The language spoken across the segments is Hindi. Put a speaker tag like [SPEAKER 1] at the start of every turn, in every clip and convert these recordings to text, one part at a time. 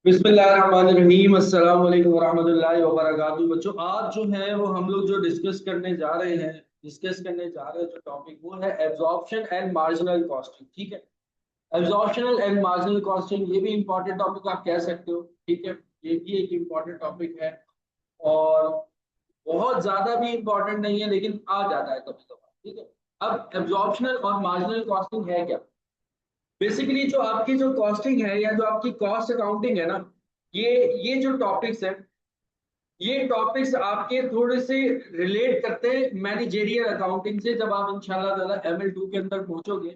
[SPEAKER 1] बिस्मिल्लाहिर्रहमानिर्रहीम अस्सलाम वालेकुम वरहमतुल्लाहि वबरकातुहू। बच्चों, आज जो है वो हम लोग जो डिस्कस करने जा रहे हैं जो टॉपिक वो है एब्जॉर्प्शन एंड मार्जिनल कॉस्टिंग। ठीक है। एब्जॉर्प्शन एंड मार्जिनल कॉस्टिंग ये भी इंपॉर्टेंट टॉपिक आप कह सकते हो। ठीक है। ये भी एक इम्पॉर्टेंट टॉपिक है और बहुत ज्यादा भी इम्पोर्टेंट नहीं है, लेकिन आ जाता है कभी कभार। ठीक है। अब एब्जॉर्प्शनल और मार्जिनल कॉस्टिंग है क्या? बेसिकली जो आपकी जो कॉस्टिंग है या जो आपकी कॉस्ट अकाउंटिंग है ना, ये ये जो टॉपिक्स है, ये टॉपिक्स आपके थोड़े से रिलेट करते हैं मैनेजेरियल अकाउंटिंग से। जब आप इंशाल्लाह ताला ML2 के अंदर पहुंचोगे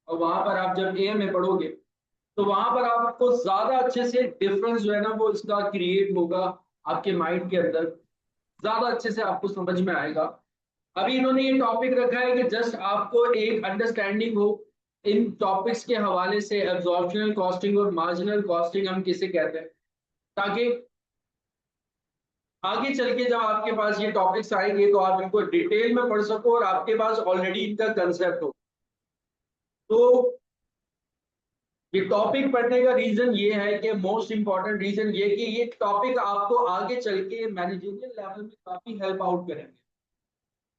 [SPEAKER 1] और वहां पर आप जब AM में पढ़ोगे, तो वहां पर आपको ज्यादा अच्छे से डिफरेंस जो है ना वो इसका क्रिएट होगा आपके माइंड के अंदर, ज्यादा अच्छे से आपको समझ में आएगा। अभी इन्होंने ये टॉपिक रखा है कि जस्ट आपको एक अंडरस्टैंडिंग हो इन टॉपिक्स के हवाले से, एब्जॉर्प्शनल कॉस्टिंग और मार्जिनल कॉस्टिंग हम किसे कहते हैं, ताकि आगे चल के जब आपके पास ये टॉपिक्स आएंगे तो आप इनको डिटेल में पढ़ सको और आपके पास ऑलरेडी इनका कंसेप्ट हो। तो ये टॉपिक पढ़ने का रीजन ये है कि मोस्ट इंपॉर्टेंट रीजन ये कि ये टॉपिक आपको आगे चल के मैनेजरियल लेवल में काफी हेल्प आउट करेंगे।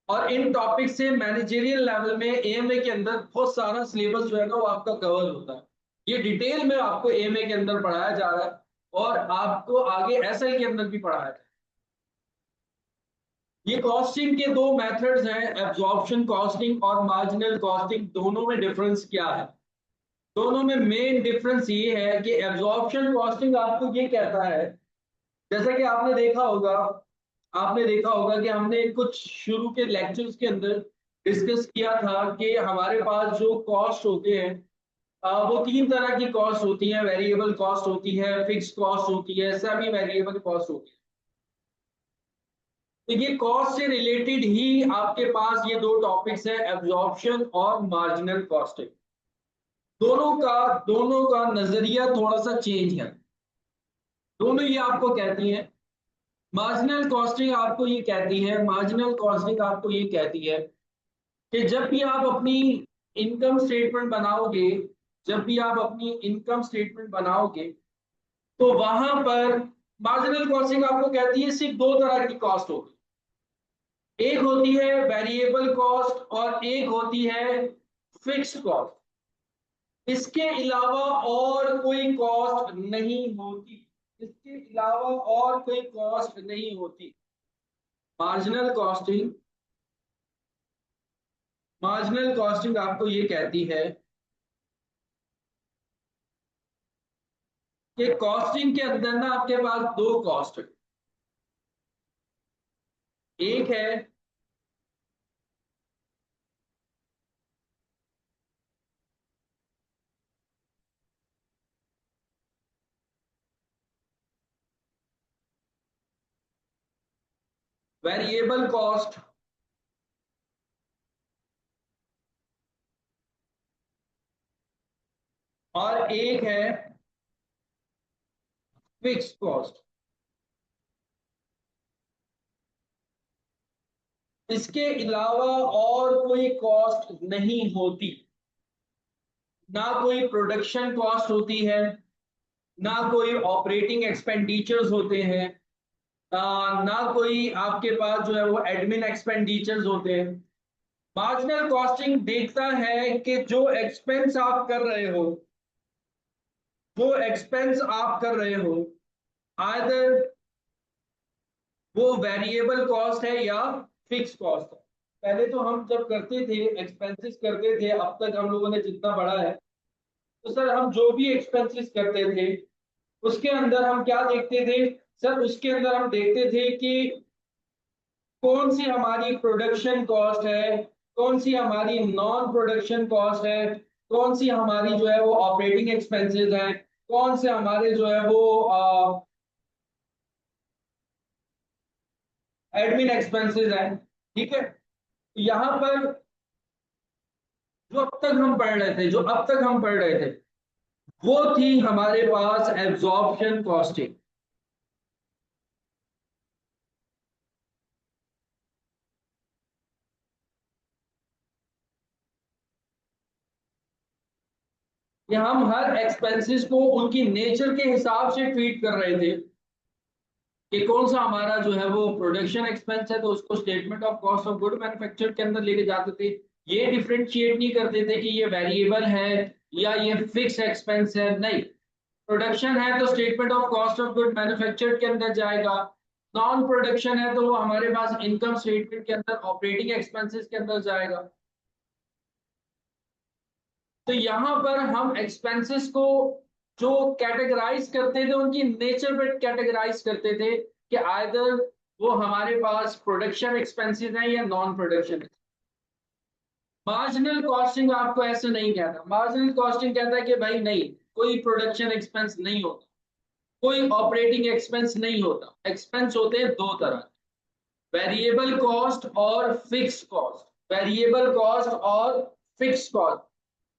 [SPEAKER 1] और इन टॉपिक से मैनेजरियल लेवल में AMA के अंदर बहुत सारा सिलेबस जो है ना वो आपका कवर होता है। ये डिटेल में आपको AMA के अंदर पढ़ाया जा रहा है और आपको आगे SL के अंदर भी पढ़ाया जाए। ये कॉस्टिंग के दो मेथड्स हैं, एब्जॉर्प्शन कॉस्टिंग और मार्जिनल कॉस्टिंग। दोनों में डिफरेंस क्या है? दोनों में मेन डिफरेंस ये है कि एब्जॉर्प्शन कॉस्टिंग आपको ये कहता है, जैसा कि आपने देखा होगा कि हमने कुछ शुरू के लेक्चर्स के अंदर डिस्कस किया था कि हमारे पास जो कॉस्ट होते हैं, वो तीन तरह की कॉस्ट होती है। वेरिएबल कॉस्ट होती है, फिक्स कॉस्ट होती है, सेमी वेरिएबल कॉस्ट होती है। तो ये कॉस्ट से रिलेटेड ही आपके पास ये दो टॉपिक्स है, एब्जॉर्प्शन और मार्जिनल कॉस्टिंग। दोनों का नजरिया थोड़ा सा चेंज है। दोनों ये आपको कहती हैं, मार्जिनल कॉस्टिंग आपको ये कहती है कि जब भी आप अपनी इनकम स्टेटमेंट बनाओगे तो वहां पर मार्जिनल कॉस्टिंग आपको कहती है सिर्फ दो तरह की कॉस्ट होगी। एक होती है वेरिएबल कॉस्ट और एक होती है फिक्स्ड कॉस्ट। इसके अलावा और कोई कॉस्ट नहीं होती। इसके अलावा और कोई कॉस्ट नहीं होती। मार्जिनल कॉस्टिंग मार्जिनल कॉस्टिंग आपको ये कहती है कि कॉस्टिंग के अंदर ना आपके पास दो कॉस्ट है। एक है वेरिएबल कॉस्ट और एक है फिक्स्ड कॉस्ट। इसके अलावा और कोई कॉस्ट नहीं होती। ना कोई प्रोडक्शन कॉस्ट होती है, ना कोई ऑपरेटिंग एक्सपेंडिचर्स होते हैं, ना कोई आपके पास जो है वो एडमिन एक्सपेंडिचर्स होते हैं। मार्जिनल कॉस्टिंग देखता है कि जो एक्सपेंस आप कर रहे हो आइदर वो वेरिएबल कॉस्ट है या फिक्स कॉस्ट है। पहले तो हम जब करते थे एक्सपेंसेस करते थे, अब तक हम लोगों ने जितना पढ़ा है, तो सर हम जो भी एक्सपेंसेस करते थे उसके अंदर हम क्या देखते थे? सर उसके अंदर हम देखते थे कि कौन सी हमारी प्रोडक्शन कॉस्ट है, कौन सी हमारी नॉन प्रोडक्शन कॉस्ट है, कौन सी हमारी जो है वो ऑपरेटिंग एक्सपेंसेस है, कौन से हमारे जो है वो एडमिन एक्सपेंसेस हैं। ठीक है। यहाँ पर जो अब तक हम पढ़ रहे थे वो थी हमारे पास एब्जॉर्प्शन कॉस्टिंग। कि हम हर एक्सपेंसेस को उनकी नेचर के हिसाब से ट्रीट कर रहे थे कि कौन सा हमारा जो है वो प्रोडक्शन एक्सपेंस है तो उसको statement of cost of good manufacture के अंदर लेके जाते थे। ये डिफरेंशिएट नहीं करते थे कि ये वेरिएबल है या ये फिक्स एक्सपेंस है, नहीं। प्रोडक्शन है तो statement of cost of good manufacture के अंदर जाएगा, नॉन प्रोडक्शन है तो वो हमारे पास इनकम स्टेटमेंट के अंदर ऑपरेटिंग एक्सपेंसेस के अंदर जाएगा। तो यहां पर हम एक्सपेंसेस को जो कैटेगराइज करते थे उनकी नेचर पे कैटेगराइज करते थे कि आइदर वो हमारे पास प्रोडक्शन एक्सपेंसेस हैं या नॉन प्रोडक्शन। मार्जिनल कॉस्टिंग आपको ऐसे नहीं कहता। मार्जिनल कॉस्टिंग कहता है कि भाई नहीं, कोई प्रोडक्शन एक्सपेंस नहीं होता, कोई ऑपरेटिंग एक्सपेंस नहीं होता। एक्सपेंस होते हैं दो तरह, वेरिएबल कॉस्ट और फिक्स कॉस्ट। वेरिएबल कॉस्ट और फिक्स कॉस्ट,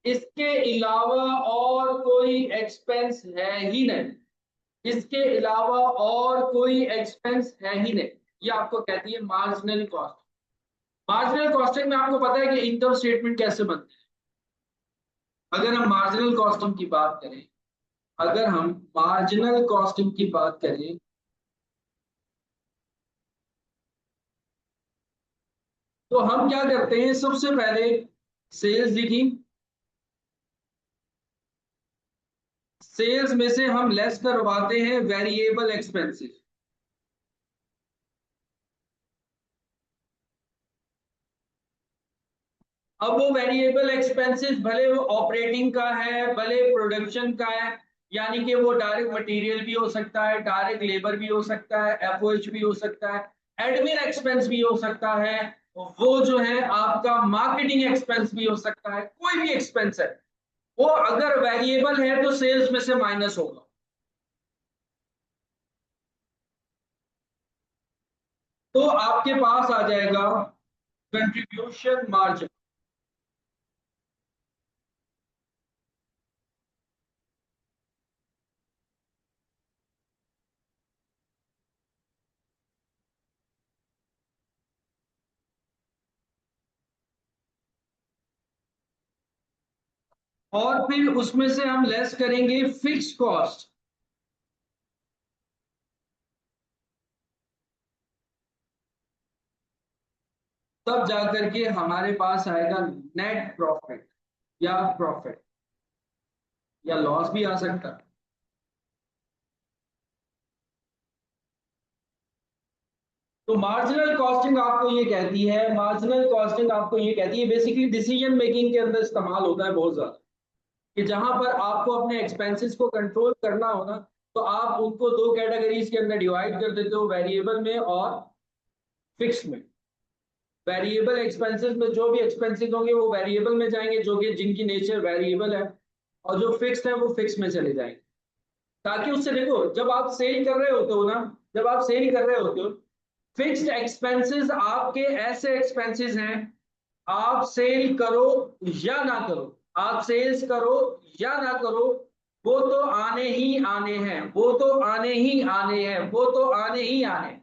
[SPEAKER 1] इसके अलावा और कोई एक्सपेंस है ही नहीं। इसके अलावा और कोई एक्सपेंस है ही नहीं। ये आपको कहती है मार्जिनल कॉस्ट। मार्जिनल कॉस्टिंग में आपको पता है कि इनकम स्टेटमेंट कैसे बनती है। अगर हम मार्जिनल कॉस्टिंग की बात करें, अगर हम मार्जिनल कॉस्टिंग की बात करें तो हम क्या करते हैं, सबसे पहले सेल्स लिखी, सेल्स में से हम लेस करवाते हैं वेरिएबल एक्सपेंसेस। अब वो वेरिएबल एक्सपेंसेस भले वो ऑपरेटिंग का है भले प्रोडक्शन का है, यानी कि वो डायरेक्ट मटेरियल भी हो सकता है, डायरेक्ट लेबर भी हो सकता है, एफओएच भी हो सकता है, एडमिन एक्सपेंस भी हो सकता है, वो जो है आपका मार्केटिंग एक्सपेंस भी हो सकता है, कोई भी एक्सपेंस है वो अगर वेरिएबल है तो सेल्स में से माइनस होगा। तो आपके पास आ जाएगा कंट्रीब्यूशन मार्जिन। और फिर उसमें से हम लेस करेंगे फिक्स कॉस्ट। तब जाकर के हमारे पास आएगा नेट प्रॉफिट या प्रॉफिट, या लॉस भी आ सकता है। तो मार्जिनल कॉस्टिंग आपको ये कहती है, मार्जिनल कॉस्टिंग आपको ये कहती है बेसिकली डिसीजन मेकिंग के अंदर इस्तेमाल होता है बहुत ज्यादा, कि जहां पर आपको अपने एक्सपेंसेस को कंट्रोल करना हो ना, तो आप उनको दो कैटेगरीज के अंदर डिवाइड कर देते हो, वेरिएबल में और फिक्स में। वेरिएबल एक्सपेंसेस में जो भी एक्सपेंसेस होंगे वो वेरिएबल में जाएंगे, जो कि जिनकी नेचर वेरिएबल है, और जो फिक्स्ड है वो फिक्स में चले जाएंगे। ताकि उससे देखो, जब आप सेल कर रहे होते हो ना, जब आप सेल कर रहे होते हो, फिक्स्ड एक्सपेंसेस आपके ऐसे एक्सपेंसेस हैं, आप सेल करो या ना करो, आप सेल्स करो या ना करो, वो तो आने ही आने हैं, वो तो आने ही आने हैं, वो तो आने ही आने हैं।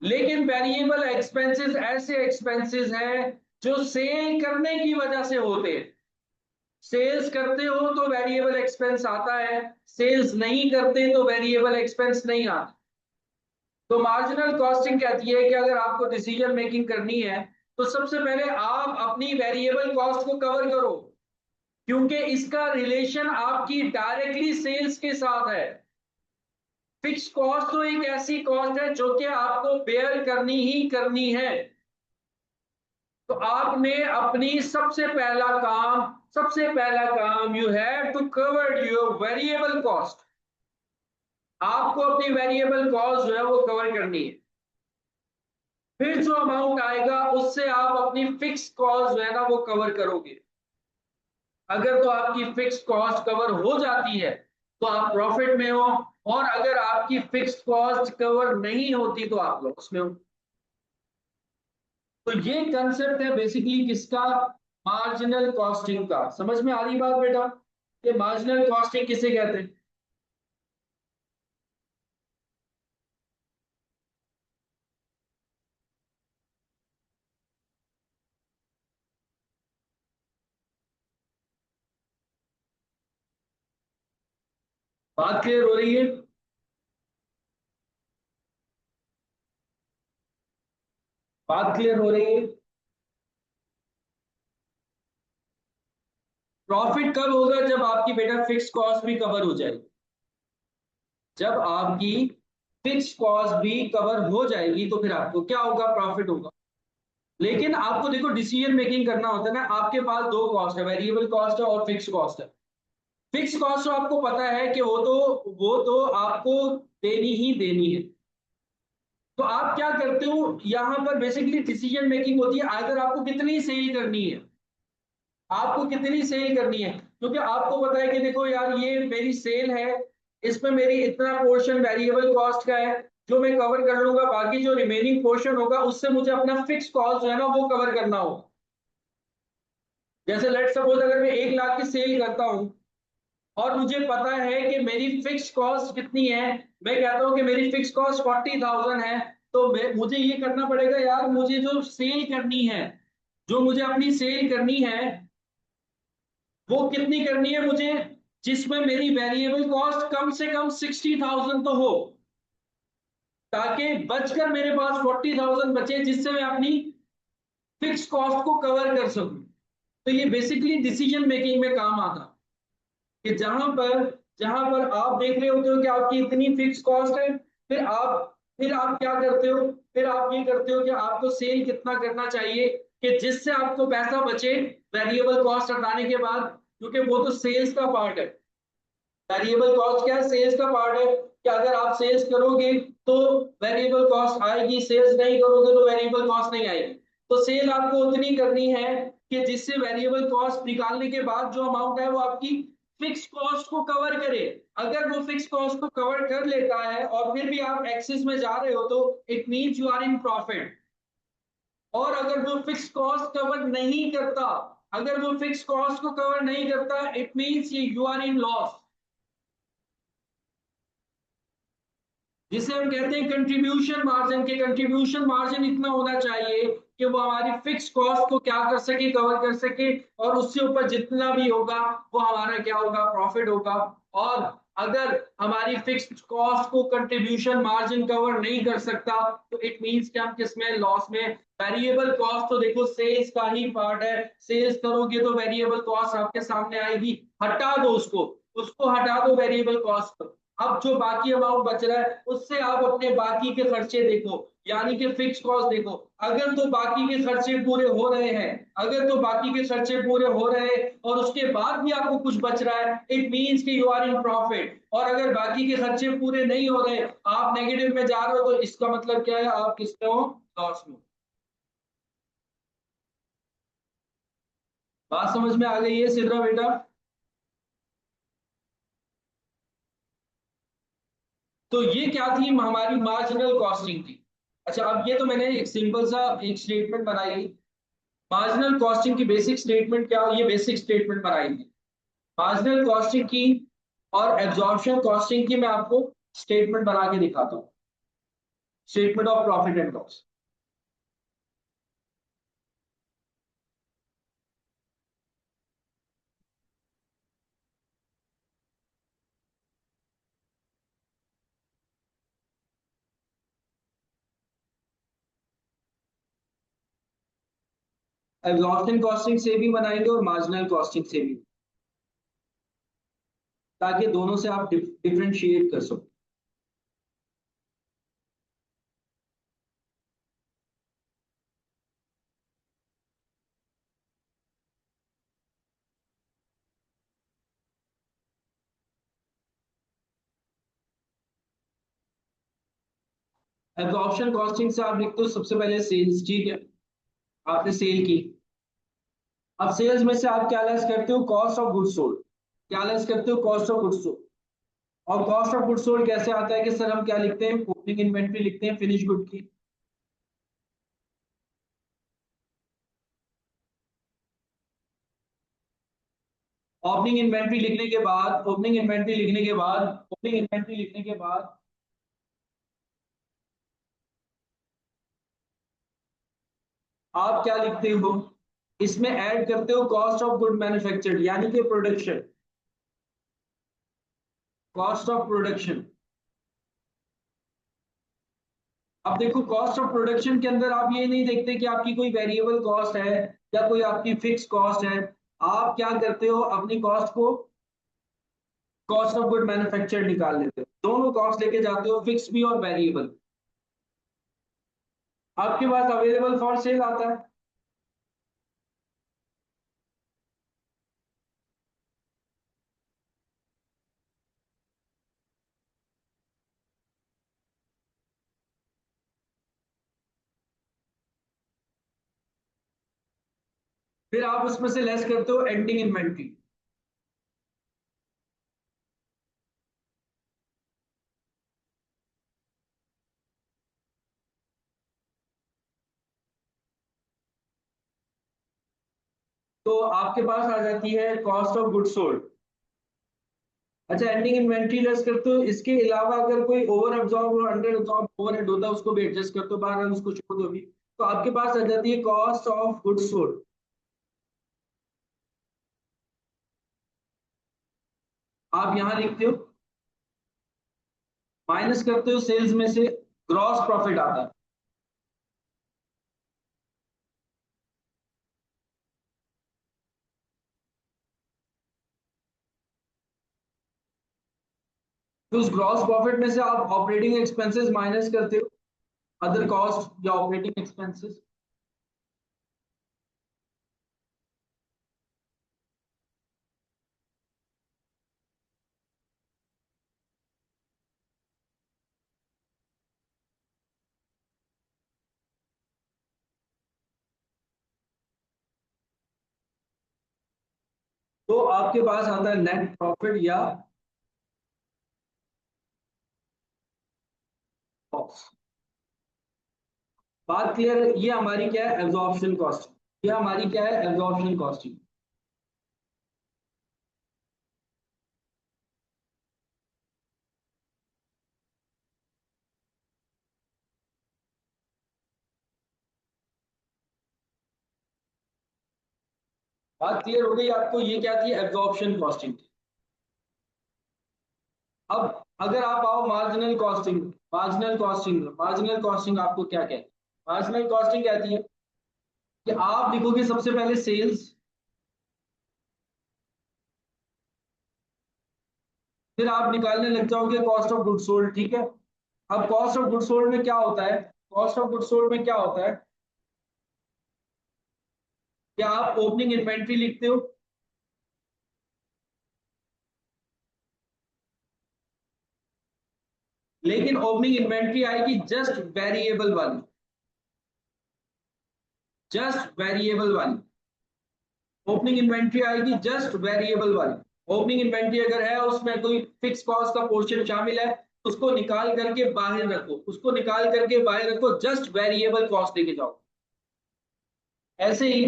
[SPEAKER 1] लेकिन वेरिएबल एक्सपेंसेस ऐसे एक्सपेंसेस हैं जो सेल करने की वजह से होते हैं। सेल्स करते हो तो वेरिएबल एक्सपेंस आता है, सेल्स नहीं करते तो वेरिएबल एक्सपेंस नहीं आता। तो मार्जिनल कॉस्टिंग कहती है कि अगर आपको डिसीजन मेकिंग करनी है तो सबसे पहले आप अपनी वेरिएबल कॉस्ट को कवर करो, क्योंकि इसका रिलेशन आपकी डायरेक्टली सेल्स के साथ है। फिक्स कॉस्ट तो एक ऐसी कॉस्ट है जो कि आपको बेयर करनी ही करनी है। तो आपने अपनी सबसे पहला काम you have to cover your variable cost. आपको अपनी वेरिएबल कॉस्ट जो है वो कवर करनी है। फिर जो अमाउंट आएगा उससे आप अपनी फिक्स कॉस्ट जो है ना वो कवर करोगे। अगर तो आपकी फिक्स कॉस्ट कवर हो जाती है तो आप प्रॉफिट में हो, और अगर आपकी फिक्स कॉस्ट कवर नहीं होती तो आप लॉस में हो। तो ये कंसेप्ट है बेसिकली किसका, मार्जिनल कॉस्टिंग का। समझ में आ रही बात बेटा, ये मार्जिनल कॉस्टिंग किसे कहते हैं। बात क्लियर हो रही है? बात क्लियर हो रही है? प्रॉफिट कब होगा? जब आपकी बेटा फिक्स कॉस्ट भी कवर हो जाएगी। जब आपकी फिक्स कॉस्ट भी कवर हो जाएगी तो फिर आपको क्या होगा? प्रॉफिट होगा। लेकिन आपको देखो डिसीजन मेकिंग करना होता है ना। आपके पास दो कॉस्ट है, वेरिएबल कॉस्ट है और फिक्स कॉस्ट है। फिक्स कॉस्ट तो आपको पता है कि वो तो आपको देनी ही देनी है। तो आप क्या करते हो यहां पर? बेसिकली डिसीजन मेकिंग होती है, अगर आपको कितनी सेल करनी है। आपको कितनी सेल करनी है, क्योंकि आपको पता है कि देखो यार ये मेरी सेल है, इसमें मेरी इतना पोर्शन वेरिएबल कॉस्ट का है जो मैं कवर कर लूंगा, बाकी जो रिमेनिंग पोर्शन होगा उससे मुझे अपना फिक्स कॉस्ट जो है ना वो कवर करना होगा। जैसे लेट सपोज अगर मैं 1 लाख की सेल करता हूं और मुझे पता है कि मेरी फिक्स कॉस्ट कितनी है, मैं कहता हूं कि मेरी फिक्स कॉस्ट 40,000 है, तो मुझे ये करना पड़ेगा यार, मुझे जो सेल करनी है, जो मुझे अपनी सेल करनी है वो कितनी करनी है मुझे, जिसमें मेरी वेरिएबल कॉस्ट कम से कम 60,000 तो हो, ताकि बचकर मेरे पास 40,000 बचे जिससे मैं अपनी फिक्स कॉस्ट को कवर कर सकूं। तो ये बेसिकली डिसीजन मेकिंग में काम आता है कि जहां पर आप देख रहे होते हो कि आपकी इतनी फिक्स कॉस्ट है, फिर आप क्या करते हो? फिर आप ये करते हो कि आपको सेल कितना करना चाहिए कि जिससे आपको पैसा बचे वेरिएबल कॉस्ट हटाने के बाद, क्योंकि वो तो सेल्स का पार्ट है। वेरिएबल कॉस्ट क्या है? सेल्स का पार्ट है कि अगर आप सेल्स करोगे तो वेरिएबल कॉस्ट आएगी, सेल्स नहीं करोगे तो वेरिएबल कॉस्ट नहीं आएगी। तो सेल आपको उतनी करनी है कि जिससे वेरिएबल कॉस्ट निकालने के बाद जो अमाउंट है वो आपकी फिक्स कॉस्ट को कवर करे। अगर वो फिक्स कॉस्ट को कवर कर लेता है और फिर भी आप एक्सेस में जा रहे हो तो it means you are in profit. और अगर वो फिक्स कॉस्ट कवर नहीं करता, अगर वो फिक्स कॉस्ट को कवर नहीं करता, it means you are in loss, जिसे हम कहते हैं कंट्रीब्यूशन मार्जिन। के कंट्रीब्यूशन मार्जिन इतना होना चाहिए कि वो हमारी फिक्स कॉस्ट को क्या कर सके? कवर कर सके, और उससे ऊपर जितना भी होगा वो हमारा क्या होगा? प्रॉफिट होगा। और अगर हमारी फिक्स कॉस्ट को कंट्रीब्यूशन मार्जिन कवर नहीं कर सकता तो इट मींस कि हम किसमें? लॉस में। वेरिएबल कॉस्ट तो देखो सेल्स का ही पार्ट है, सेल्स करोगे तो वेरिएबल कॉस्ट आपके सामने आएगी, हटा दो उसको, उसको हटा दो वेरिएबल कॉस्ट। अब जो बाकी अमाउंट बच रहा है उससे आप अपने बाकी के खर्चे देखो, यानी कि फिक्स कॉस्ट देखो। अगर तो बाकी के खर्चे पूरे हो रहे हैं, अगर तो बाकी के खर्चे पूरे हो रहे हैं और उसके बाद भी आपको कुछ बच रहा है, इट मींस कि यू आर इन प्रॉफिट। और अगर बाकी के खर्चे पूरे नहीं हो रहे, आप नेगेटिव में जा रहे हो, तो इसका मतलब क्या है? आप किसमें हो? लॉस में। बात समझ में आ गई है सिद्रा बेटा? तो ये क्या थी? हमारी मार्जिनल कॉस्टिंग थी। अच्छा, अब ये तो मैंने एक सिंपल सा एक स्टेटमेंट बनाई। मार्जिनल कॉस्टिंग की बेसिक स्टेटमेंट क्या? ये बेसिक स्टेटमेंट बनाई थी मार्जिनल कॉस्टिंग की। और एब्जॉर्प्शन कॉस्टिंग की मैं आपको स्टेटमेंट बना के दिखाता हूँ। Statement of profit and loss. Absorption costing से भी बनाएंगे और मार्जिनल कॉस्टिंग से भी, ताकि दोनों से आप डिफ्रेंशिएट कर सको। एब्जॉर्प्शन कॉस्टिंग से आप लिखते हो सबसे पहले सेल्स, ठीक है? आपने सेल की। अब सेल्स में से आप क्या लेस करते हो? Cost of goods sold. क्या लेस करते हो? Cost of goods sold. और कॉस्ट ऑफ गुड्स सोल्ड कैसे आता है कि सर हम क्या लिखते हैं? ओपनिंग इन्वेंट्री लिखते हैं फिनिश गुड की। ओपनिंग इन्वेंट्री लिखने के बाद आप क्या लिखते हो? इसमें ऐड करते हो कॉस्ट ऑफ गुड मैन्युफैक्चर्ड, यानी कि प्रोडक्शन। Cost of production. अब देखो कॉस्ट ऑफ प्रोडक्शन के अंदर आप ये नहीं देखते कि आपकी कोई वेरिएबल कॉस्ट है या कोई आपकी फिक्स कॉस्ट है। आप क्या करते हो, अपनी कॉस्ट को कॉस्ट ऑफ गुड मैन्युफैक्चर निकाल लेते हो, दोनों कॉस्ट लेके जाते हो, फिक्स भी और वेरिएबल। आपके पास अवेलेबल फॉर सेल आता है। फिर आप उसमें से लेस करते हो एंडिंग इन्वेंट्री। तो आपके पास आ जाती है कॉस्ट ऑफ गुड सोल्ड। अच्छा, एंडिंग इन्वेंट्री लेस करते हो, इसके अलावा अगर कोई ओवर एब्जॉर्ब और अंडर एब्जॉर्ब ओवरहेड होता है उसको भी एडजस्ट करते हो, बाहर उसको छोड़ दो भी, तो आपके पास आ जाती है कॉस्ट ऑफ गुड सोल्ड। आप यहां लिखते हो, माइनस करते हो सेल्स में से, ग्रॉस प्रॉफिट आता है। तो उस ग्रॉस प्रॉफिट में से आप ऑपरेटिंग एक्सपेंसेस माइनस करते हो, अदर कॉस्ट या ऑपरेटिंग एक्सपेंसेस। तो आपके पास आता है नेट प्रॉफिट या लॉस। बात क्लियर है? ये हमारी क्या है, एब्जॉर्प्शन कॉस्ट। ये हमारी क्या है, एब्जॉर्प्शन कॉस्टिंग। बात क्लियर हो गई आपको, ये क्या थी, एब्जॉर्प्शन कॉस्टिंग। अब अगर आप आओ मार्जिनल कॉस्टिंग। मार्जिनल कॉस्टिंग आपको क्या कहती है, मार्जिनल कॉस्टिंग कहती है कि आप लिखोगे सबसे पहले सेल्स, फिर आप निकालने लग जाओगे कॉस्ट ऑफ गुड सोल्ड, ठीक है। अब कॉस्ट ऑफ गुड सोल्ड में क्या होता है, कॉस्ट ऑफ गुड सोल्ड में क्या होता है, क्या आप ओपनिंग इन्वेंट्री लिखते हो, लेकिन ओपनिंग इन्वेंट्री आएगी जस्ट वेरिएबल वाली, जस्ट वेरिएबल वाली। ओपनिंग इन्वेंट्री आएगी जस्ट वेरिएबल वाली। ओपनिंग इन्वेंट्री अगर है उसमें कोई फिक्स कॉस्ट का पोर्शन शामिल है, उसको निकाल करके बाहर रखो, उसको निकाल करके बाहर रखो, जस्ट वेरिएबल कॉस्ट लेके जाओ। ऐसे ही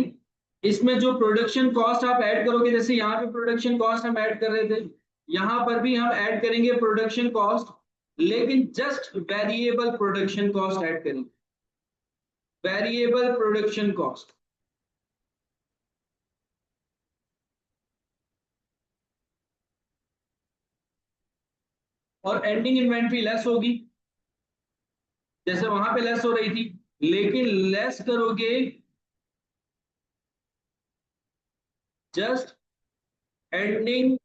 [SPEAKER 1] इसमें जो प्रोडक्शन कॉस्ट आप ऐड करोगे, जैसे यहाँ पे प्रोडक्शन कॉस्ट हम ऐड कर रहे थे, यहाँ पर भी हम ऐड करेंगे प्रोडक्शन कॉस्ट, लेकिन just variable production cost add करेंगे, वेरिएबल प्रोडक्शन कॉस्ट। और एंडिंग इन्वेंट्री लेस होगी, जैसे वहां पे लेस हो रही थी, लेकिन लेस करोगे जस्ट एंडिंग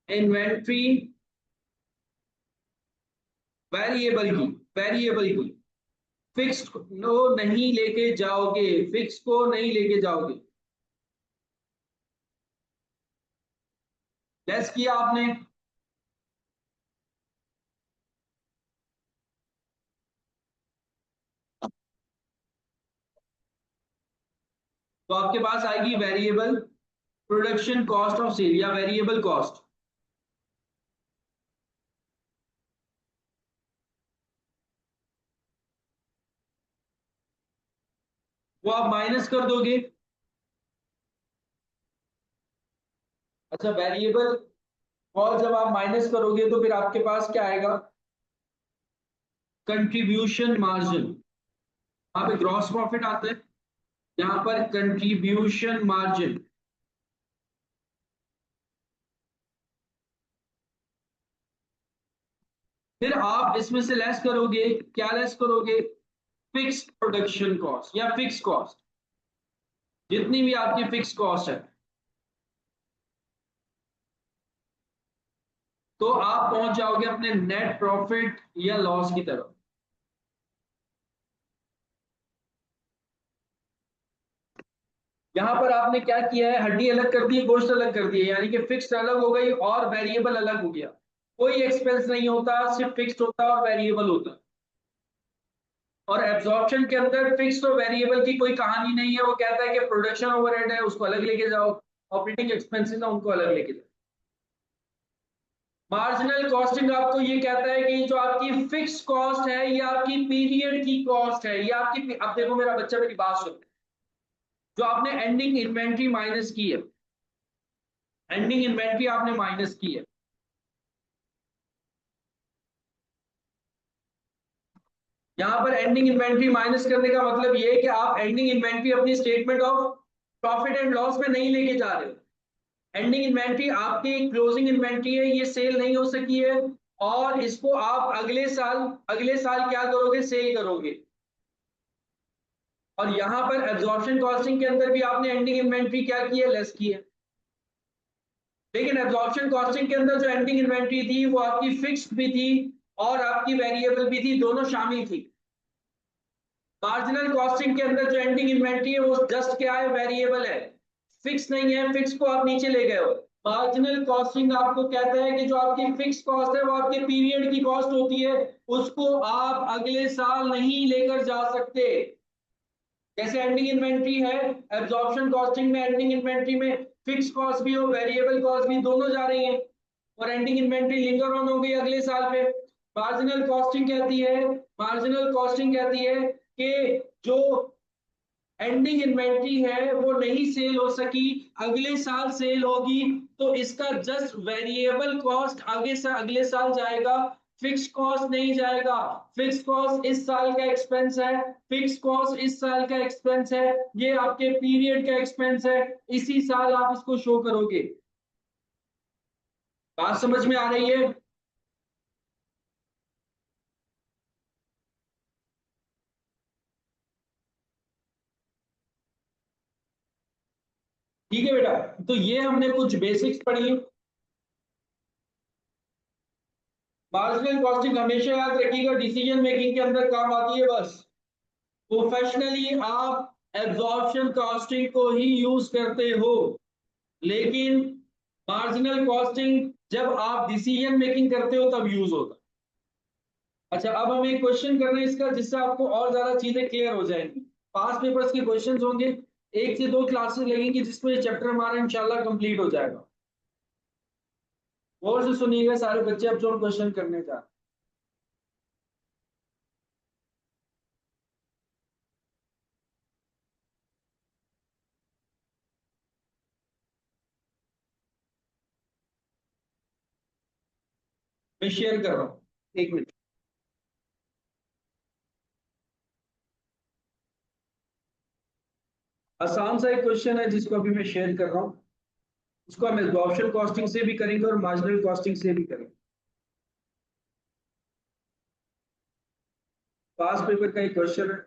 [SPEAKER 1] इन्वेंट्री वेरिएबल की, वेरिएबल की, फिक्स नो नहीं लेके जाओगे, फिक्स को नहीं लेके जाओगे। लेस किया आपने, तो आपके पास आएगी variable production cost of sale या वेरिएबल कॉस्ट। वो आप माइनस कर दोगे। अच्छा, वेरिएबल और जब आप माइनस करोगे तो फिर आपके पास क्या आएगा, कंट्रीब्यूशन मार्जिन। वहां पे ग्रॉस प्रॉफिट आता है, यहाँ पर कंट्रीब्यूशन मार्जिन। फिर आप इसमें से लेस करोगे, क्या लेस करोगे? फिक्स्ड प्रोडक्शन कॉस्ट या फिक्स कॉस्ट, जितनी भी आपकी फिक्स कॉस्ट है, तो आप पहुंच जाओगे अपने नेट प्रॉफिट या लॉस की तरफ। यहां पर आपने क्या किया है, हड्डी अलग कर दी है, गोश्त अलग कर दी है, यानी कि फिक्स्ड अलग हो गई और वेरिएबल अलग हो गया। कोई एक्सपेंस नहीं होता, सिर्फ फिक्स्ड होता है और वेरिएबल होता है। और एब्जॉर्प्शन के अंदर फिक्स्ड और वेरिएबल की कोई कहानी नहीं है, वो कहता है कि प्रोडक्शन ओवरहेड है उसको अलग लेके जाओ, ऑपरेटिंग एक्सपेंसेस है उनको अलग लेके जाओ। मार्जिनल कॉस्टिंग आपको ये कहता है कि जो आपकी फिक्स कॉस्ट है, ये आपकी पीरियड की कॉस्ट है, ये आपकी, अब देखो मेरा बच्चा मेरी बात सुन, जो आपने एंडिंग इन्वेंट्री माइनस की है, एंडिंग इन्वेंट्री आपने माइनस की है, यहां पर एंडिंग इन्वेंट्री माइनस करने का मतलब ये है कि आप एंडिंग इन्वेंट्री अपनी statement of profit and loss में नहीं लेके जा रहे हो। एंडिंग इन्वेंट्री आपकी क्लोजिंग इन्वेंट्री है, ये सेल नहीं हो सकी है, और इसको आप अगले साल क्या करोगे, सेल करोगे। और यहां पर एब्जॉर्प्शन कॉस्टिंग के अंदर भी आपने एंडिंग इन्वेंट्री क्या की है, लेस की है। लेकिन एब्जॉर्प्शन कॉस्टिंग के अंदर जो एंडिंग इन्वेंट्री थी वो आपकी फिक्स्ड भी थी और आपकी वेरिएबल भी थी, दोनों शामिल थी। मार्जिनल कॉस्टिंग के अंदर जो एंडिंग इन्वेंट्री है वो जस्ट क्या है, वेरिएबल है, फिक्स नहीं है, फिक्स को आप नीचे ले गए हो। मार्जिनल कॉस्टिंग आपको कहता है कि जो आपकी फिक्स कॉस्ट है वो आपके पीरियड की कॉस्ट होती है, उसको आप अगले साल नहीं लेकर जा सकते। जैसे एंडिंग इन्वेंट्री है, एब्जॉर्प्शन कॉस्टिंग में एंडिंग इन्वेंट्री में फिक्स कॉस्ट भी हो, वेरिएबल कॉस्ट भी, दोनों जा रही है, और एंडिंग इन्वेंट्री लिंगर ऑन हो गई अगले साल पे। मार्जिनल कॉस्टिंग कहती है, मार्जिनल कॉस्टिंग कहती है कि जो एंडिंग इन्वेंट्री है वो नहीं सेल हो सकी, अगले साल सेल होगी, तो इसका जस्ट वेरिएबल कॉस्ट आगे से अगले साल जाएगा, फिक्स कॉस्ट नहीं जाएगा। फिक्स कॉस्ट इस साल का एक्सपेंस है, फिक्स कॉस्ट इस साल का एक्सपेंस है, ये आपके पीरियड का एक्सपेंस है, इसी साल आप इसको शो करोगे। बात समझ में आ रही है? ठीक है बेटा, तो ये हमने कुछ बेसिक्स पढ़ी। मार्जिनल कॉस्टिंग हमेशा याद रखिएगा डिसीजन मेकिंग के अंदर काम आती है बस। प्रोफेशनली आप एब्जॉर्प्शन कॉस्टिंग को ही यूज करते हो, लेकिन मार्जिनल कॉस्टिंग जब आप डिसीजन मेकिंग करते हो तब यूज होता है। अच्छा, अब हम एक क्वेश्चन कर रहे हैं इसका, जिससे आपको और ज्यादा चीजें क्लियर हो जाएंगी। पास पेपर्स के क्वेश्चंस होंगे, 1 से 2 क्लासेस लगेंगी, जिसमें ये चैप्टर हमारा इंशाल्लाह कंप्लीट हो जाएगा। और से सुनिएगा सारे बच्चे, अब जो हम क्वेश्चन करने जा रहे हैं। मैं शेयर कर रहा हूँ, 1 मिनट। आसान सा एक क्वेश्चन है जिसको अभी मैं शेयर कर रहा हूँ, उसको हम एब्जॉर्प्शन कॉस्टिंग से भी करेंगे और मार्जिनल कॉस्टिंग से भी करेंगे। पास पेपर का एक क्वेश्चन है।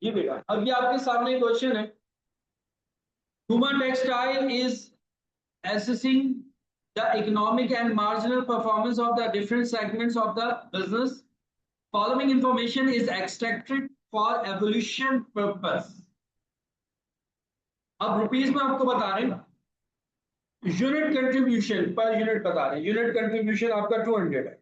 [SPEAKER 1] ये बेटा अब ये आपके सामने क्वेश्चन है, Puma Textile is assessing the economic and marginal performance of the different segments of the business. Following information is extracted for evaluation purpose. अब रुपीस में आपको बता रहे हैं, यूनिट कंट्रीब्यूशन पर यूनिट बता रहे हैं, यूनिट कंट्रीब्यूशन आपका 200 है।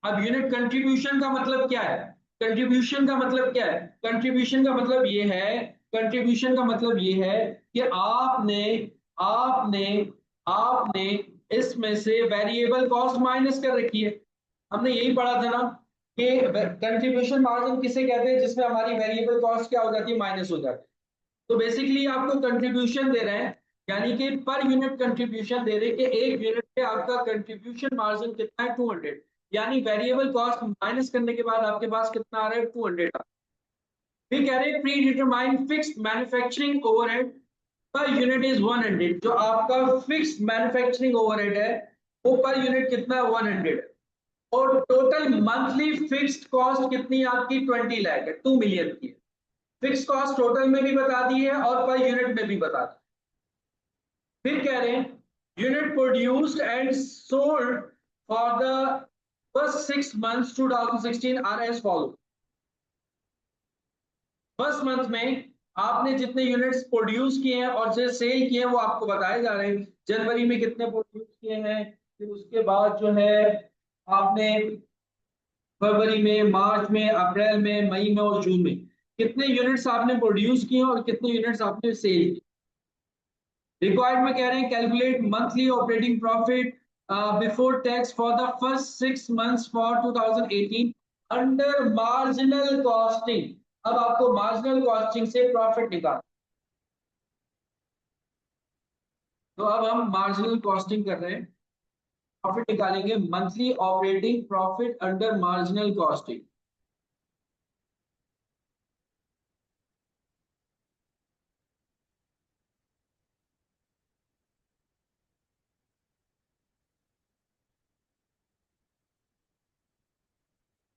[SPEAKER 1] अब यूनिट कंट्रीब्यूशन का मतलब क्या है, कंट्रीब्यूशन का मतलब क्या है, कंट्रीब्यूशन का मतलब ये है, कंट्रीब्यूशन का मतलब ये है कि आपने आपने आपने इसमें से वेरिएबल कॉस्ट माइनस कर रखी है। हमने यही पढ़ा था ना कि कंट्रीब्यूशन मार्जिन किसे कहते हैं, जिसमें हमारी वेरिएबल कॉस्ट क्या हो जाती है, माइनस हो जाती है। तो बेसिकली आपको कंट्रीब्यूशन दे रहे हैं, यानी कि पर यूनिट कंट्रीब्यूशन दे रहे हैं कि एक यूनिट पे आपका कंट्रीब्यूशन मार्जिन कितना है, 200, यानी वेरिएबल कॉस्ट माइनस करने के बाद आपके पास कितना आ रहा है, 200। फिर कह रहे हैं pre determine fixed manufacturing overhead per unit is 100, जो आपका फिक्स्ड मैन्युफैक्चरिंग ओवरहेड है वो पर यूनिट कितना है, 100 है। और टोटल मंथली फिक्स्ड कॉस्ट कितनी है आपकी, 20 लाख है, 2 मिलियन की है। फिक्स कॉस्ट टोटल में भी बता दी है और पर यूनिट में भी बता दी। फिर कह रहे हैं unit produced and sold for the first 6 months 2016 are as follow. First month में आपने जितने यूनिट्स प्रोड्यूस किए हैं और जो सेल किए हैं वो आपको बताए जा रहे हैं। जनवरी में कितने प्रोड्यूस किए हैं, फिर उसके बाद जो है आपने फरवरी में, मार्च में, अप्रैल में, मई में और जून में कितने यूनिट्स आपने प्रोड्यूस किए और कितने यूनिट्स आपने सेल किए। रिक्वायर्ड में कह रहे हैं calculate monthly operating profit before tax for the first 6 months for 2018 under marginal costing. अब आपको मार्जिनल कॉस्टिंग से प्रॉफिट निकाल, तो अब हम मार्जिनल कॉस्टिंग कर रहे हैं, प्रॉफिट निकालेंगे, monthly operating profit under marginal costing.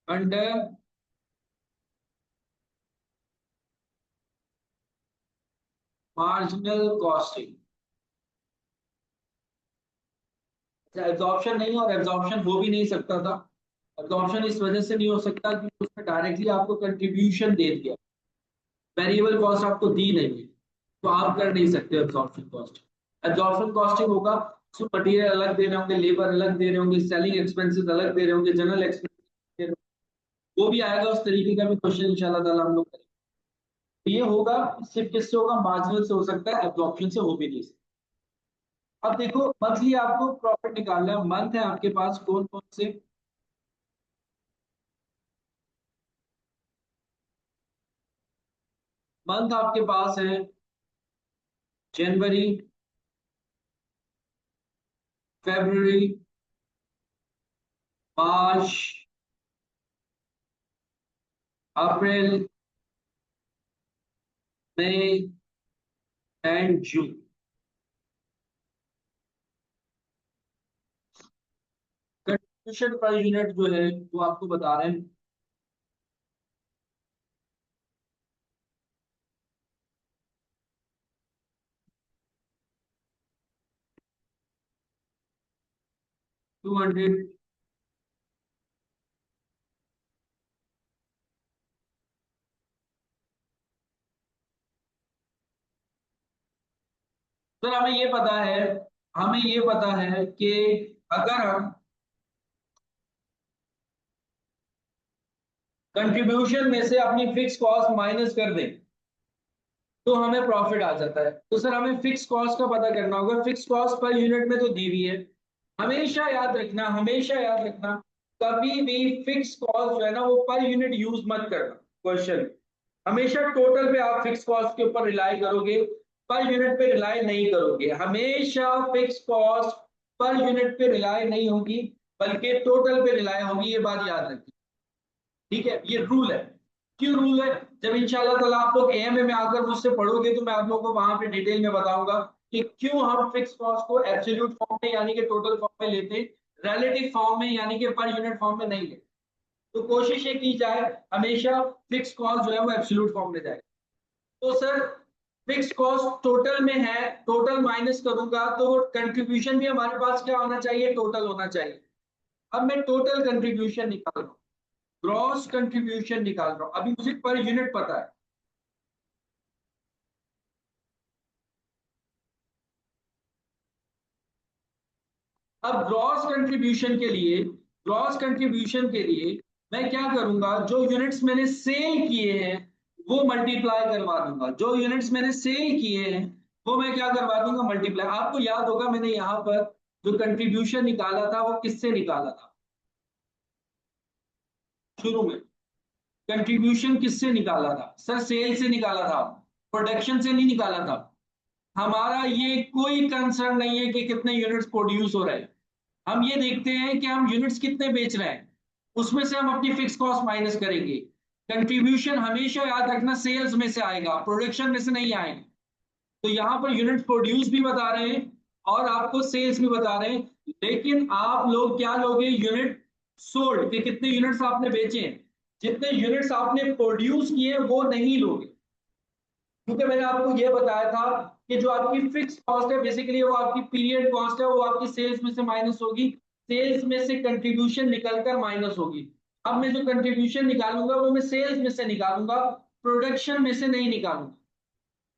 [SPEAKER 1] Under marginal costing. Absorption नहीं, और एब्जॉर्प्शन हो भी नहीं सकता था। एब्जॉर्प्शन इस वजह से नहीं हो सकता क्योंकि उसने डायरेक्टली आपको कंट्रीब्यूशन दे दिया, वेरिएबल कॉस्ट आपको दी नहीं है, तो आप कर नहीं सकते एब्जॉर्प्शन कॉस्ट। एब्जॉर्प्शन कॉस्टिंग होगा, उसमें मटेरियल अलग दे रहे होंगे, लेबर अलग दे रहे होंगे, सेलिंग एक्सपेंसेस अलग दे रहे होंगे, जनरल एक्सपेंसेस दे रहे होंगे। वो भी आएगा, उस तरीके का भी क्वेश्चन इंशाल्लाह ताला हम लोग करेंगे। तो ये होगा, सिर्फ किससे होगा, मार्जिनल से हो सकता है, एब्जॉर्प्शन से हो भी नहीं सकता। अब देखो मंथली आपको प्रॉफिट निकालना है, मंथ है आपके पास कौन कौन से, मंथ आपके पास है जनवरी, फरवरी, मार्च, अप्रैल, मई एंड जून। कंट्रीब्यूशन पर यूनिट जो है वो आपको बता रहे हैं, टू हंड्रेड। सर हमें ये पता है, हमें ये पता है कि अगर हम कंट्रीब्यूशन में से अपनी फिक्स कॉस्ट माइनस कर दें तो हमें प्रॉफिट आ जाता है। तो सर हमें फिक्स कॉस्ट का पता करना होगा, फिक्स कॉस्ट पर यूनिट में तो दी हुई है। हमेशा याद रखना, हमेशा याद रखना, कभी भी फिक्स कॉस्ट जो है ना वो पर यूनिट यूज मत करना क्वेश्चन। हमेशा टोटल पे आप फिक्स कॉस्ट के ऊपर रिलाई करोगे, पर यूनिट पे रिलाई नहीं करोगे। हमेशा फिक्स कॉस्ट पर यूनिट पे रिलाई नहीं होगी, बल्कि टोटल पे रिलाई होगी, ये बात याद रखिए। ठीक है, ये रूल है। क्यों रूल है, जब इंशाल्लाह ताला आप लोग एएमए में आकर मुझसे पढ़ोगे तो मैं आप लोगों को वहां पे डिटेल में बताऊंगा कि क्यों हम फिक्स कॉस्ट को एब्सोल्यूट फॉर्म में यानी कि टोटल फॉर्म में लेते, रिलेटिव फॉर्म में यानी कि पर यूनिट फॉर्म में नहीं लेते। तो कोशिश ये की जाए हमेशा फिक्स कॉस्ट जो है वो एब्सोल्यूट फॉर्म में जाए। तो सर फिक्स कॉस्ट टोटल में है, टोटल माइनस करूंगा तो कंट्रीब्यूशन भी हमारे पास क्या होना चाहिए, टोटल होना चाहिए। अब मैं टोटल कंट्रीब्यूशन निकाल रहा हूँ, ग्रॉस कंट्रीब्यूशन निकाल रहा हूँ, अभी मुझे पर यूनिट पता है। अब ग्रॉस कंट्रीब्यूशन के लिए मैं क्या करूंगा, जो यूनिट्स मैंने सेल किए हैं वो मल्टीप्लाई करवा दूंगा, जो यूनिट्स मैंने सेल किए हैं वो मैं क्या करवा दूंगा, मल्टीप्लाई। आपको याद होगा मैंने यहाँ पर जो कंट्रीब्यूशन निकाला था वो किससे निकाला था, शुरू में कंट्रीब्यूशन किससे निकाला था सर, सेल से निकाला था, प्रोडक्शन से नहीं निकाला था। हमारा ये कोई कंसर्न नहीं है कि कितने यूनिट्स प्रोड्यूस हो रहे हैं, हम ये देखते हैं कि हम यूनिट्स कितने बेच रहे हैं, उसमें से हम अपनी फिक्स कॉस्ट माइनस करेंगे। कंट्रीब्यूशन हमेशा याद रखना सेल्स में से आएगा, प्रोडक्शन में से नहीं आएगा। तो यहाँ पर यूनिट प्रोड्यूस भी बता रहे हैं और आपको सेल्स भी बता रहे हैं, लेकिन आप लोग क्या लोगे, यूनिट सोल्ड के कितने यूनिट्स आपने बेचे हैं, जितने यूनिट्स आपने प्रोड्यूस किए वो नहीं लोगे। क्योंकि मैंने आपको ये बताया था कि जो आपकी फिक्स कॉस्ट है बेसिकली वो आपकी पीरियड कॉस्ट है, वो आपकी सेल्स में से माइनस होगी, सेल्स में से कंट्रीब्यूशन निकलकर माइनस होगी। अब मैं जो कंट्रीब्यूशन निकालूंगा वो मैं सेल्स में से निकालूंगा, प्रोडक्शन में से नहीं निकालूंगा।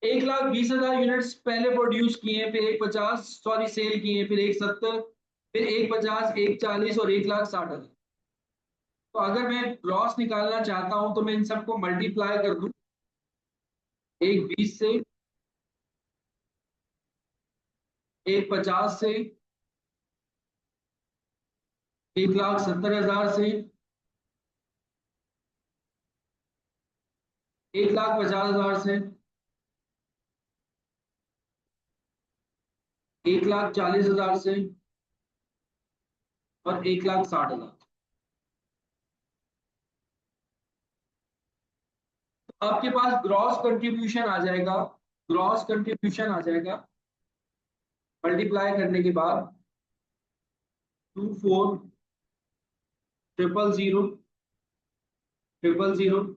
[SPEAKER 1] 1,20,000 यूनिट्स पहले प्रोड्यूस किए, फिर 1,50 सॉरी सेल किए, फिर 1,70, फिर 1,50, 1,40 और 1,60,000। तो अगर मैं ग्रॉस निकालना चाहता हूं तो मैं इन सबको मल्टीप्लाई कर दूं, 1,20 से, 1,50 से, 1,70,000 से, 1,50,000 से, 1,40,000 से और 1,60,000। आपके पास ग्रॉस कंट्रीब्यूशन आ जाएगा, ग्रॉस कंट्रीब्यूशन आ जाएगा मल्टीप्लाई करने के बाद 24,000,000,000,000,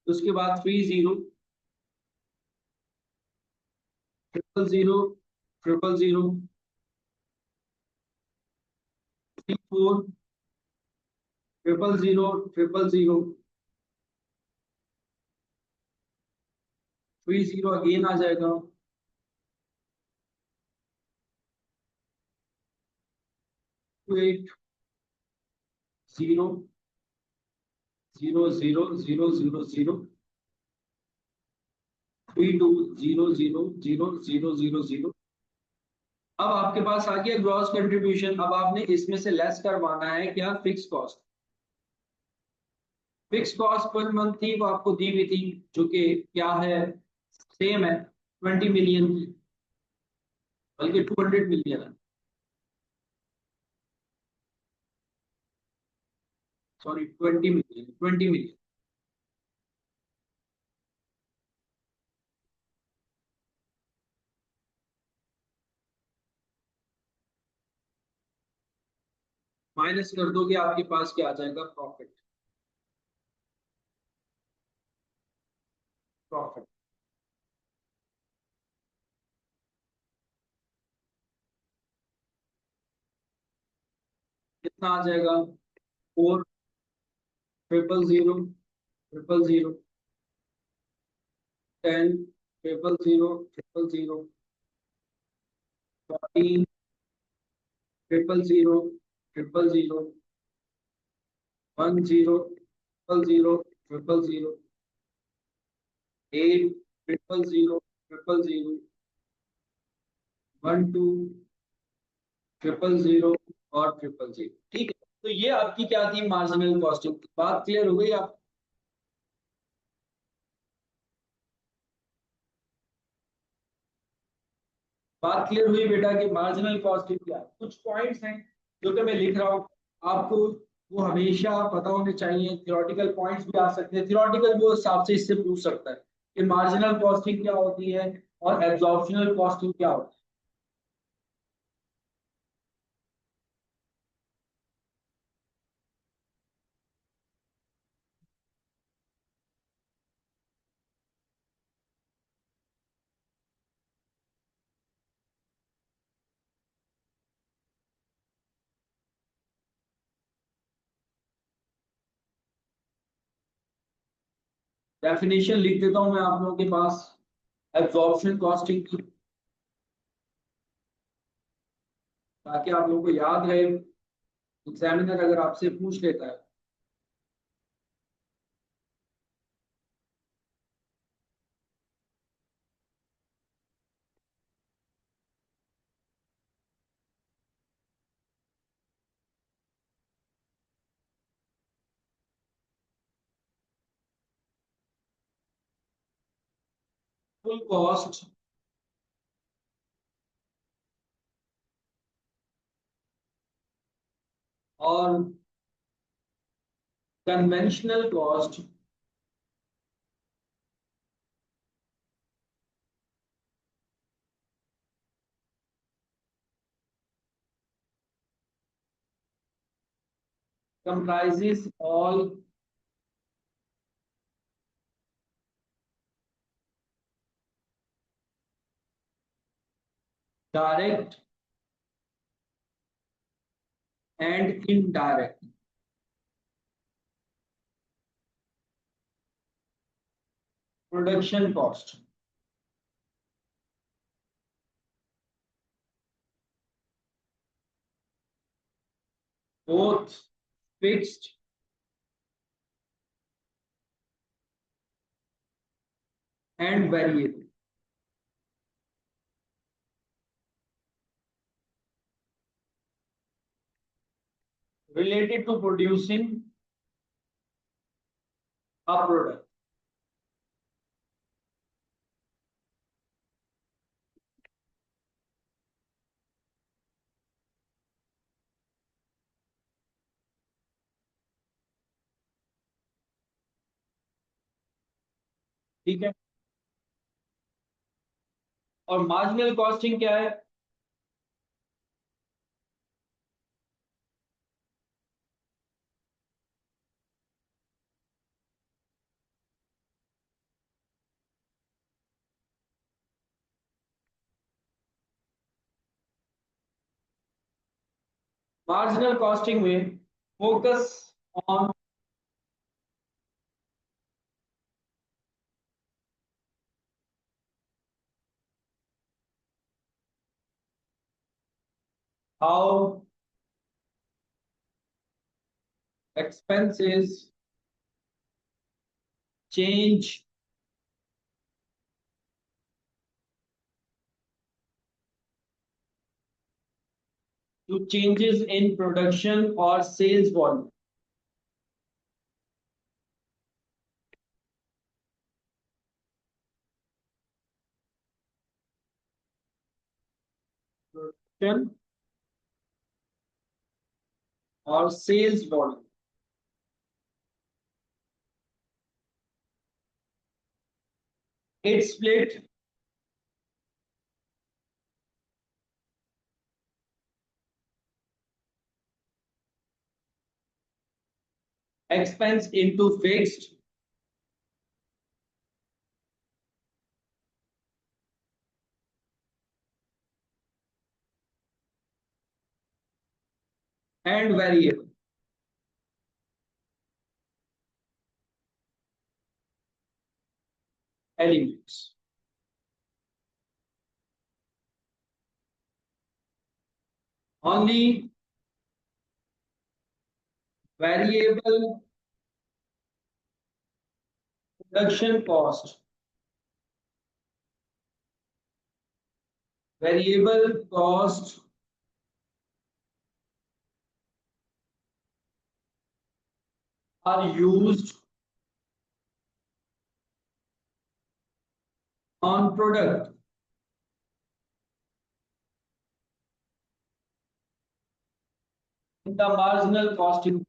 [SPEAKER 1] उसके बाद 30, 000, 000, 34, 000, 000, 30 अगेन आ जाएगा, 28, 0, 0, 0, 0, 0, 32, 0, 0, 0, 0, 0, 0। अब आपके पास आ गया ग्रॉस कंट्रीब्यूशन। अब आपने इसमें से लेस करवाना है क्या, fix cost. Fix cost per month थी वो आपको दी हुई थी, जो कि क्या है, सेम है, 20 मिलियन की, बल्कि 200 मिलियन है, सॉरी 20 मिलियन, 20 मिलियन। माइनस कर दोगे आपके पास क्या आ जाएगा, प्रॉफिट, प्रॉफिट कितना आ जाएगा, 4,000,000,000, 10, 0,000,000,000, 14, 0,000,000,000, 10, 0,000,000,000, 8, 0,000,000,000, 12, 0,000,000 और 0,000,000। ठीक है, तो ये आपकी क्या थी, मार्जिनल कॉस्टिंग। बात क्लियर हो गई आप, बात क्लियर हुई बेटा कि मार्जिनल कॉस्टिंग क्या है। कुछ पॉइंट्स हैं जो कि मैं लिख रहा हूँ, आपको वो हमेशा पता होने चाहिए। थ्योरेटिकल पॉइंट्स भी आ सकते हैं, थ्योरेटिकल वो हिसाब से इससे पूछ सकता है कि मार्जिनल कॉस्टिंग क्या होती है, और एब्जॉर्प्शनल कॉस्टिंग क्या होता है? डेफिनेशन लिख देता हूं मैं आप लोगों के पास एब्जॉर्प्शन कॉस्टिंग की, ताकि आप लोगों को याद रहे, एग्जामिनर अगर आपसे पूछ लेता है। फुल कॉस्ट और conventional cost comprises all direct and indirect production cost. Both fixed and variable. Related to producing a product. ठीक है। और मार्जिनल कॉस्टिंग क्या है? मार्जिनल कॉस्टिंग में focus on how expenses change to changes in production or sales volume. Production or sales volume. It's split expense into fixed and variable elements. Only variable production cost, variable cost are used on product in the marginal costing.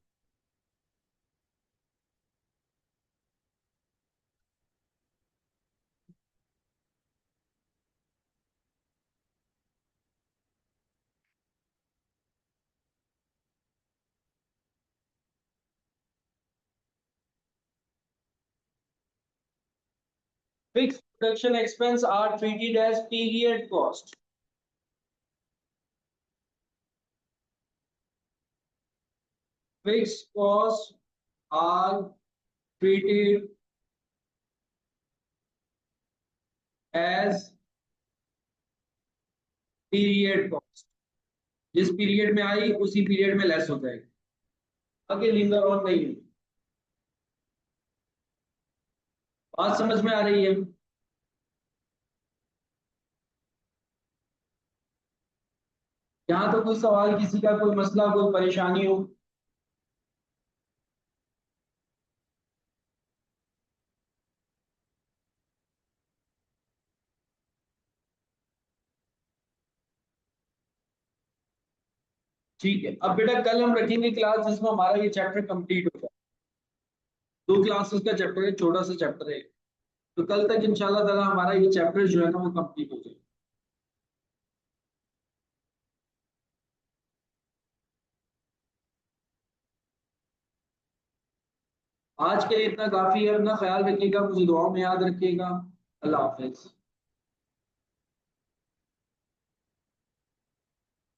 [SPEAKER 1] Fixed production expense are treated as period cost. Fixed costs are treated as period cost. जिस पीरियड में आई उसी पीरियड में लेस हो जाएगी, आगे लिंगर ऑन नहीं है। बात समझ में आ रही है? यहाँ तो कोई सवाल, किसी का कोई मसला, कोई परेशानी हो? ठीक है, अब बेटा कल हम रखेंगे क्लास जिसमें हमारा ये चैप्टर कंप्लीट हो जाए। 2 क्लासेस का चैप्टर है, छोटा सा चैप्टर है, तो कल तक इंशाल्लाह ताला हमारा ये चैप्टर जो है ना वो कंप्लीट हो जाए। आज के लिए इतना काफी है, अपना ख्याल रखिएगा, मुझे दुआओं में याद रखिएगा। अल्लाह हाफिज।